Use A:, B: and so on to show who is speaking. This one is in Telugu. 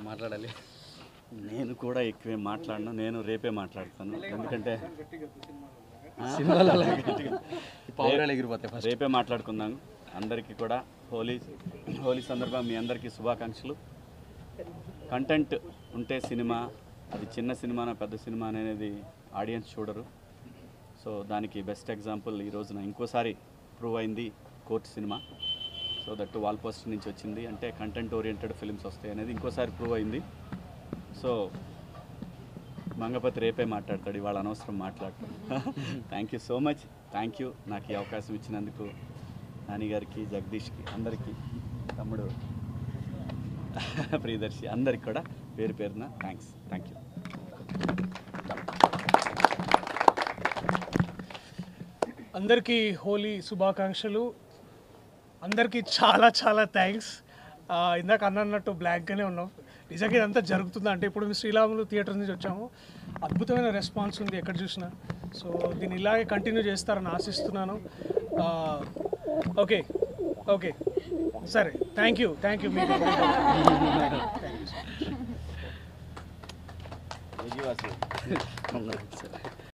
A: మాట్లాడాలి.
B: నేను కూడా ఎక్కువ మాట్లాడను, నేను రేపే మాట్లాడతాను. ఎందుకంటే
A: సినిమాలో పౌరాలు ఎగిరిపోతాయి. ఫస్ట్
B: రేపే మాట్లాడుకుందాం. అందరికీ కూడా హోలీ సందర్భంగా మీ అందరికీ శుభాకాంక్షలు. కంటెంట్ ఉంటే సినిమా, అది చిన్న సినిమానా పెద్ద సినిమా అనేది ఆడియన్స్ చూడరు. సో దానికి బెస్ట్ ఎగ్జాంపుల్ ఈ రోజున ఇంకోసారి ప్రూవ్ అయింది court cinema. So that wall poster నుంచి వచ్చింది అంటే కంటెంట్ ఓరియంటెడ్ ఫిల్మ్స్ వస్తాయి అనేది ఇంకోసారి ప్రూవ్ అయింది. సో మంగపతి రేపే మాట్లాడతాడు, ఇవాళ అనవసరం మాట్లాడతాడు. Thank you so much. Thank you నాకు ఈ అవకాశం ఇచ్చినందుకు నాని గారికి, జగదీష్కి, అందరికీ, తమ్ముడు ప్రియదర్శి, అందరికి కూడా పేరు పేరున థ్యాంక్స్. Thank you.
C: అందరికీ హోలీ శుభాకాంక్షలు. అందరికీ చాలా చాలా థ్యాంక్స్. ఇందాక అన్నట్టు బ్లాంక్గానే ఉన్నాం. నిజంగా ఇదంతా జరుగుతుందా అంటే ఇప్పుడు మేము శ్రీరాములు థియేటర్ నుంచి వచ్చాము. అద్భుతమైన రెస్పాన్స్ ఉంది ఎక్కడ చూసినా. సో దీన్ని ఇలాగే కంటిన్యూ చేస్తారని ఆశిస్తున్నాను. ఓకే ఓకే సరే, థ్యాంక్ యూ మీకు.